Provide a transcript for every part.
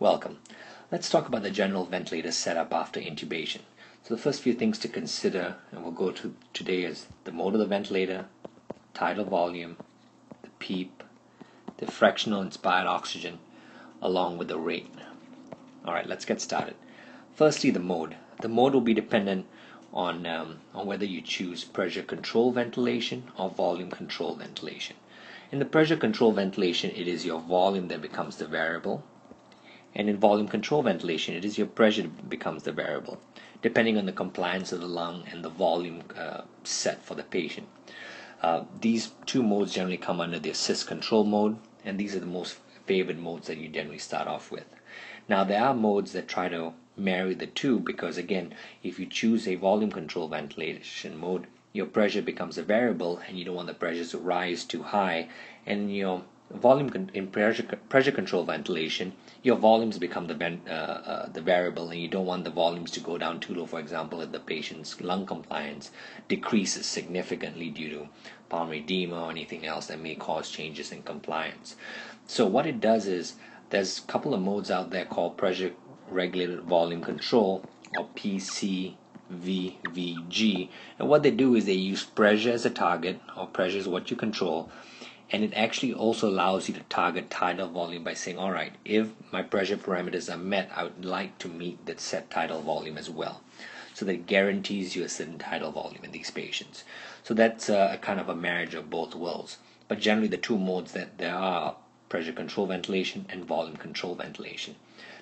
Welcome. Let's talk about the general ventilator setup after intubation. So the first few things to consider, and we'll go to today, is the mode of the ventilator, tidal volume, the PEEP, the fractional inspired oxygen, along with the rate. Alright, let's get started. Firstly, the mode. The mode will be dependent on whether you choose pressure control ventilation or volume control ventilation. In the pressure control ventilation, it is your volume that becomes the variable. And in volume control ventilation, it is your pressure that becomes the variable, depending on the compliance of the lung and the volume set for the patient. These two modes generally come under the assist control mode, and these are the most favored modes that you generally start off with. Now, there are modes that try to marry the two because, again, if you choose a volume control ventilation mode, your pressure becomes a variable and you don't want the pressures to rise too high, and your in pressure control ventilation, your volumes become the variable, and you don't want the volumes to go down too low. For example, if the patient's lung compliance decreases significantly due to pulmonary edema or anything else that may cause changes in compliance. So what it does is there's a couple of modes out there called pressure regulated volume control, or PCVVG, and what they do is they use pressure as a target, or pressure is what you control, and it actually also allows you to target tidal volume by saying, all right, if my pressure parameters are met, I would like to meet that set tidal volume as well. So that guarantees you a certain tidal volume in these patients. So that's a kind of a marriage of both worlds. But generally the two modes that there are pressure control ventilation and volume control ventilation.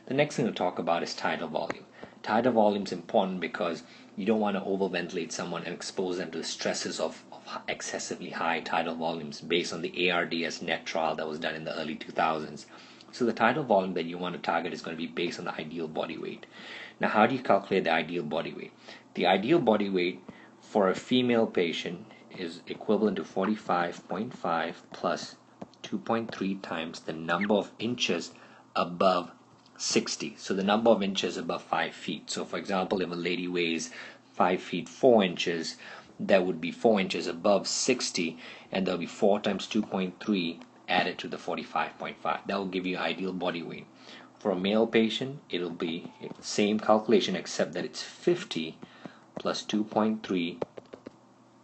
The next thing to talk about is tidal volume. Tidal volume is important because you don't want to overventilate someone and expose them to the stresses of excessively high tidal volumes based on the ARDS net trial that was done in the early 2000s. So the tidal volume that you want to target is going to be based on the ideal body weight. Now, how do you calculate the ideal body weight? The ideal body weight for a female patient is equivalent to 45.5 plus 2.3 times the number of inches above 60. So the number of inches above 5 feet. So for example, if a lady weighs 5 feet 4 inches, that would be 4 inches above 60, and there'll be 4 times 2.3 added to the 45.5. That will give you ideal body weight. For a male patient, it'll be the same calculation except that it's 50 plus 2.3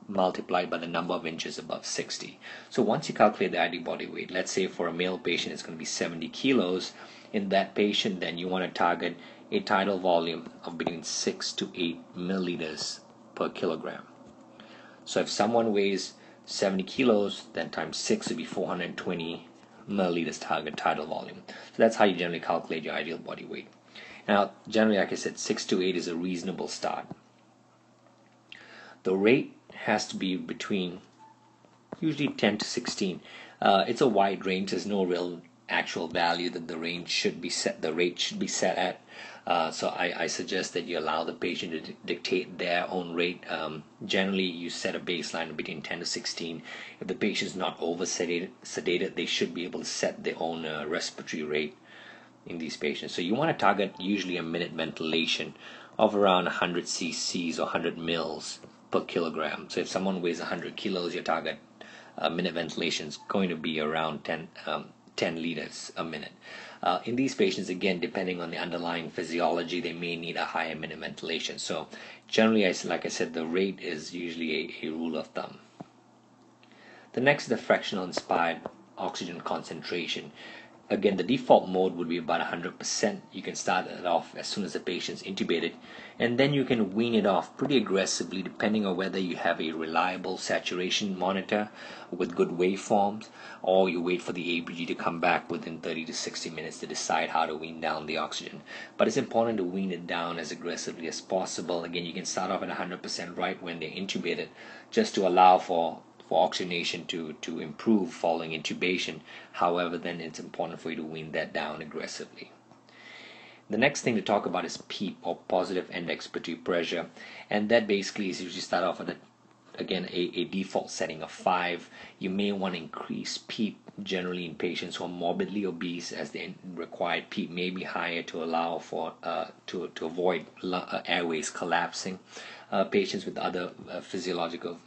multiplied by the number of inches above 60. So once you calculate the ideal body weight, let's say for a male patient it's going to be 70 kilos. In that patient, then you want to target a tidal volume of between 6 to 8 milliliters per kilogram. So if someone weighs 70 kilos, then times 6 would be 420 milliliters target tidal volume. So that's how you generally calculate your ideal body weight. Now, generally, like I said, 6 to 8 is a reasonable start. The rate has to be between usually 10 to 16. It's a wide range. There's no real actual value that the rate should be set at. So I suggest that you allow the patient to dictate their own rate. Generally, you set a baseline between 10 to 16. If the patient is not over sedated, they should be able to set their own respiratory rate in these patients. So you want to target usually a minute ventilation of around 100 cc's or 100 mils per kilogram. So if someone weighs 100 kilos, your target minute ventilation is going to be around 10 liters a minute. In these patients, again, depending on the underlying physiology, they may need a higher minute ventilation. So generally, like I said, the rate is usually a rule of thumb. The next is the fractional inspired oxygen concentration. Again, the default mode would be about 100%. You can start it off as soon as the patient's intubated, and then you can wean it off pretty aggressively depending on whether you have a reliable saturation monitor with good waveforms, or you wait for the ABG to come back within 30 to 60 minutes to decide how to wean down the oxygen. But it's important to wean it down as aggressively as possible. Again, you can start off at 100% right when they're intubated, just to allow for oxygenation to improve following intubation. However, then it's important for you to wean that down aggressively. The next thing to talk about is PEEP, or positive end expiratory pressure, and that basically is usually start off at a default setting of 5. You may want to increase PEEP generally in patients who are morbidly obese, as the required PEEP may be higher to allow for to avoid airways collapsing. Patients with other physiological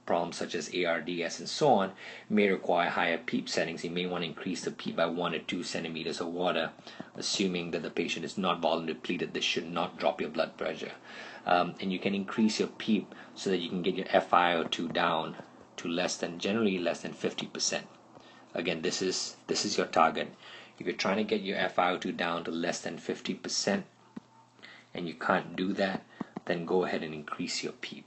problems such as ARDS and so on may require higher PEEP settings. You may want to increase the PEEP by 1 or 2 centimeters of water, assuming that the patient is not volume depleted. This should not drop your blood pressure. And you can increase your PEEP so that you can get your FiO2 down to generally less than 50%. Again, this is your target. If you're trying to get your FiO2 down to less than 50% and you can't do that, then go ahead and increase your PEEP.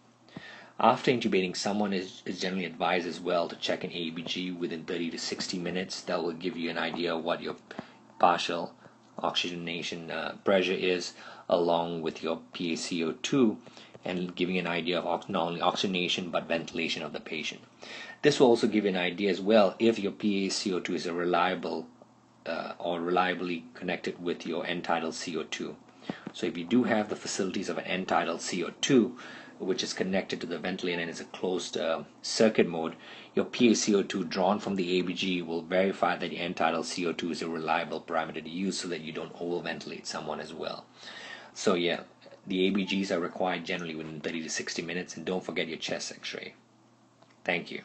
After intubating, someone is generally advised as well to check an ABG within 30 to 60 minutes. That will give you an idea of what your partial oxygenation pressure is, along with your PaCO2, and giving an idea of not only oxygenation but ventilation of the patient. This will also give you an idea as well if your PaCO2 is reliably connected with your end-tidal CO2. So if you do have the facilities of an end-tidal CO2, which is connected to the ventilator and is a closed circuit mode, your PaCO2 drawn from the ABG will verify that your end-tidal CO2 is a reliable parameter to use so that you don't overventilate someone as well. So yeah, the ABGs are required generally within 30 to 60 minutes, and don't forget your chest x-ray. Thank you.